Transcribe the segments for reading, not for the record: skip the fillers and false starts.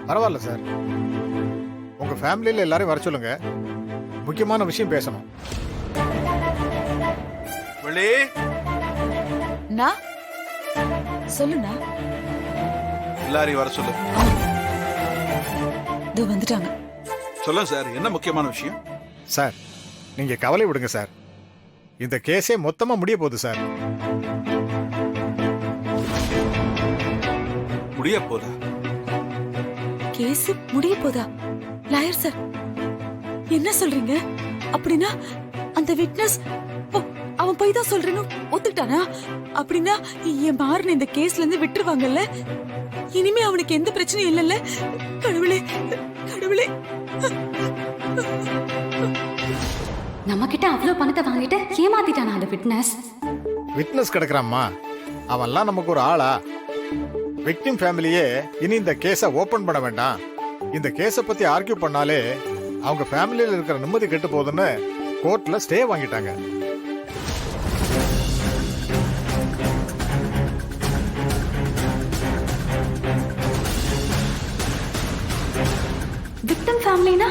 பரவாயில்ல சார், உங்க ஃபேமிலியில எல்லாரும் வர சொல்லுங்க, முக்கியமான விஷயம் பேசணும். வெளி நான் சொல்லுண்ணா. எல்லாரையும் வர சொல்லு. இதோ வந்துட்டாங்க. சொல்லுங்க சார், என்ன முக்கியமான விஷயம்? சார், நீங்க கவலை விடுங்க சார், இந்த கேஸே மொத்தமா முடிய போகுது சார். முடிய போதா? கேஸ் முடிய போதா? லாயர் சார், என்ன சொல்றீங்க? அப்படின்னா அந்த விட்னஸ் அவன் போய் தான் சொல்றேன்னு ஒத்துக்கிட்டானா? அப்படின்னா என் மாறன இந்த கேஸ்ல இருந்து விட்டுருவாங்கல்ல? இனிமே அவனுக்கு எந்த பிரச்சனையும் இல்லைல்ல? கடவுளே கடவுளே. நம்ம கிட்ட அவ்வளவு பணத்தை வாங்கிட்டு ஏமாத்திட்டானா அந்த விட்னஸ்? விட்னஸ் கிடக்குறாம்மா, அவன்லாம் நமக்கு ஒரு ஆளா? விக்டிம் ஃபேமிலியே இனி இந்த கேஸை ஓபன் பண்ண வேண்டாம், இந்த கேஸை பத்தி ஆர்கியூ பண்ணாலே அவங்க ஃபேமிலியில இருக்கிற நிம்மதி கெட்டு போகுதுன்னு கோர்ட்ல ஸ்டே வாங்கிட்டாங்க. விக்டிம் ஃபேமிலினா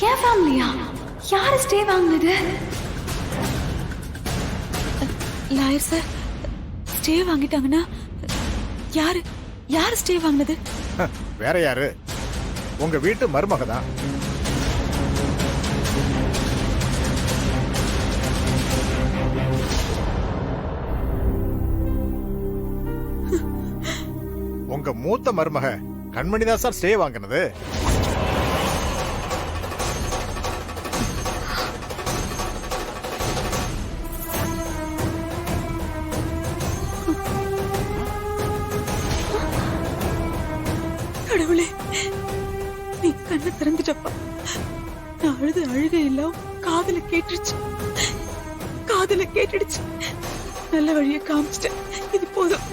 ஏன் ஃபேமிலியா? யாரு ஸ்டே வாங்குனது? லாயர் சார், ஸ்டே வாங்கிட்டாங்கன்னா யாரு யாரு ஸ்டே வாங்கினது? வேற யாரு? உங்க வீட்டு மருமக தான். உங்க மூத்த மருமக கண்மணி தான் சார் ஸ்டே வாங்கினது. கடவுளே, நீ கண்ணை திறந்துட்டப்பா. நான் அழுது அழுகை எல்லாம் காதுல கேட்டுடுச்சு, காதுல கேட்டுடுச்சு. நல்ல வழியை காமிச்சிட்டேன். இது போதும்,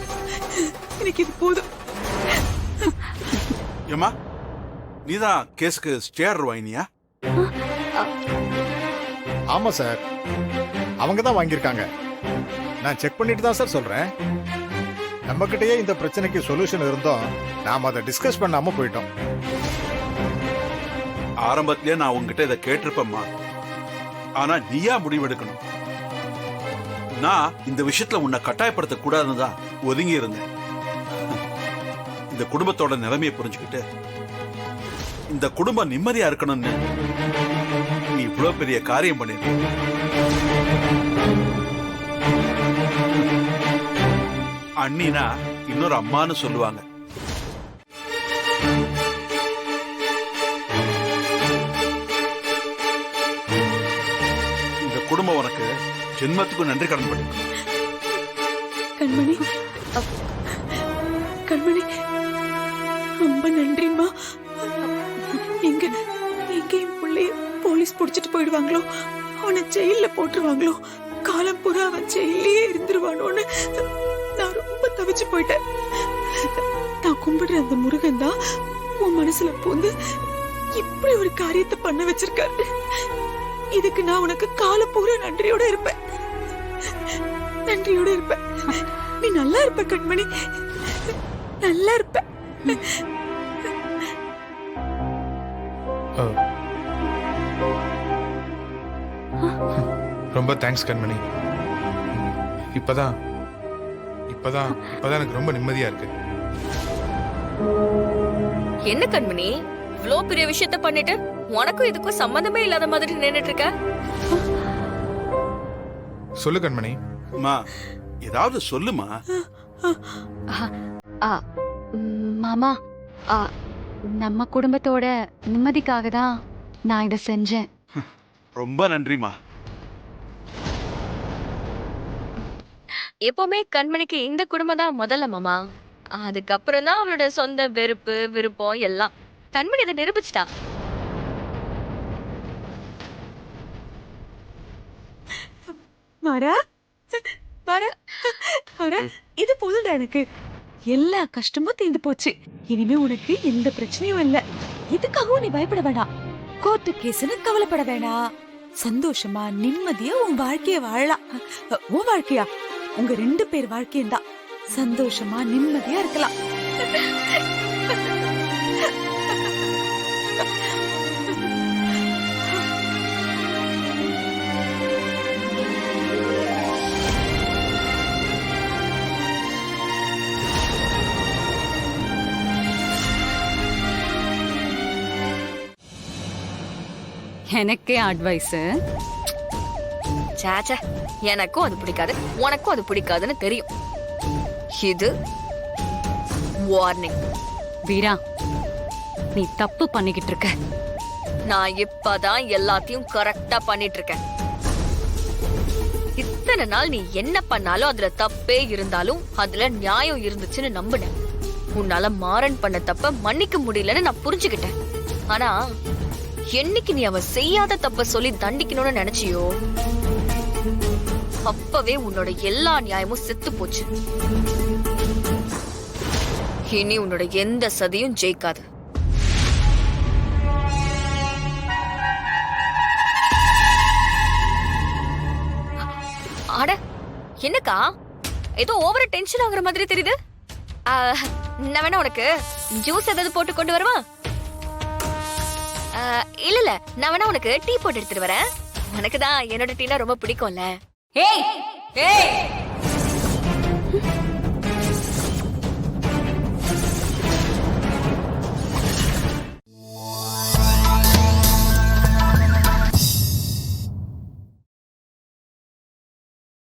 எனக்கு இது போதும். ஏமா, நீதான் கேஸுக்கு ஸ்டேர் வாங்கினியா? ஆமா சார், அவங்க தான் வாங்கியிருக்காங்க. நான் செக் பண்ணிட்டு தான் சார் சொல்றேன். நம்ம கிட்டயே இந்த பிரச்சனைக்கு சொல்யூஷன் இருந்தோம், நாம அதை டிஸ்கஸ் பண்ணாம போயிட்டோம். ஆரம்பத்திலே நான் உங்ககிட்ட இதை கேட்டிருப்பேம்மா, ஆனா நீயா முடிவெடுக்கணும். நான் இந்த விஷயத்துல உன்னை கட்டாயப்படுத்த கூடாதுன்னு தான் ஒதுங்கி இருந்தேன். இந்த குடும்பத்தோட நிலைமையை புரிஞ்சுக்கிட்டு இந்த குடும்பம் நிம்மதியா இருக்கணும்னு நீ இவ்வளவு பெரிய காரியம் பண்ணிருக்க. அண்ணினா இன்னொரு அம்மான்னு சொல்லுவாங்க. இந்த குடும்பம் உனக்கு ஜென்மத்துக்கும் நன்றி கடன் பண்ணிருக்கு. கண்மணி, கண்மணி, ரொம்ப நன்றிம்மா. எங்க எங்க என் பிள்ளைய போலீஸ் புடிச்சிட்டு போயிடுவாங்களோ, அவனை ஜெயில போட்டுருவாங்களோ, காலம் பூரா அவன் ஜெயிலே இருந்துருவானோன்னு நான் ரொம்ப தவிச்சு போயிட்டேன். நான் கும்பிடுற அந்த முருகன் தான் உன் மனசுல பூந்து இப்படி ஒரு காரியத்தை பண்ண வச்சிருக்காரு. இதுக்கு நான் உனக்கு காலம் பூரா நன்றியோட இருப்பேன், நன்றியோட இருப்பேன். நீ நல்லா இருப்ப கண்மணி, நல்லா இருப்ப. ரொம்ப தேங்க்ஸ் கண்மணி. இப்பதான் எனக்கு ரொம்ப நிம்மதியா இருக்கு. என்ன கண்மணி, இவ்ளோ பெரிய விஷயத்த பண்ணிட்டு உனக்கும் இதுக்கும் சம்பந்தமே இல்லாத மாதிரி நின்னுட்டு இருக்க? சொல்லு கண்மணி. அம்மா, ஏதாவது சொல்லுமா. மாமா, நம்ம குடும்பத்தோட நிம்மதிக்காக தான் நான் இதை செஞ்சேன். ரொம்ப நன்றிமா. எப்பவுமே கண்மணிக்கு இந்த குடும்பம் தான் முதல்ல மாமா. அதுக்கப்புறம் தான் அவளோட சொந்த வெறுப்பு விருப்பம் எல்லாம். கண்மணி அதை நிரூபிச்சிட்டா. மாறா, மாறா, மாறா, இது போதும்டா எனக்கு. எல்லா கஷ்டமும் தீர்ந்து போச்சு. இனிமே உனக்கு எந்த பிரச்சனையும் இல்ல. இதுக்காகவும் நீ பயப்பட வேண்டாம். கோர்ட்டு கேஸ்னு கவலைப்பட வேண்டாம். சந்தோஷமா நிம்மதியா உன் வாழ்க்கைய வாழலாம். உன் வாழ்க்கையா, உங்க 2 பேர் வாழ்க்கையும் தான். சந்தோஷமா நிம்மதியா இருக்கலாம். எனக்கே அட்வைஸ். சேச்சே, எனக்கும் அது பிடிக்காது, உனக்கும் அது பிடிக்காதுன்னு தெரியும். இது வார்னிங். வீரா, நீ தப்பு பண்ணிக்கிட்டு இருக்க. நான் இப்பதான் எல்லாத்தையும் கரெக்டா பண்ணிட்டு இருக்கேன். இத்தனை நாள் நீ என்ன பண்ணாலும் அதுல தப்பே இருந்தாலும் அதுல நியாயம் இருந்துச்சுன்னு நம்பினேன். உன்னால மாறன் பண்ண தப்ப மன்னிக்க முடியலன்னு நான் புரிஞ்சுக்கிட்டேன். ஆனா என்னைக்கு நீ அவ செய்யாத தப்ப சொல்லி தண்டிக்கணும்னு நினைச்சியோ அப்பவே உன்னோட எல்லா நியாயமும் செத்து போச்சு. இனி உன்னோட எந்த சதியும் ஜெயிக்காது. அட என்னக்கா, ஏதோ ஓவர டென்ஷன் ஆகுற மாதிரி தெரியுது. நான் வேணா உனக்கு ஜூஸ் ஏதாவது போட்டு கொண்டு வருவா? இல்ல இல்ல, நான் வேணா உனக்கு டீ போட்டு எடுத்துட்டு வரேன். உனக்கு தான் என்னோட டீனா ரொம்ப பிடிக்கும்ல. ஏய் ஏய்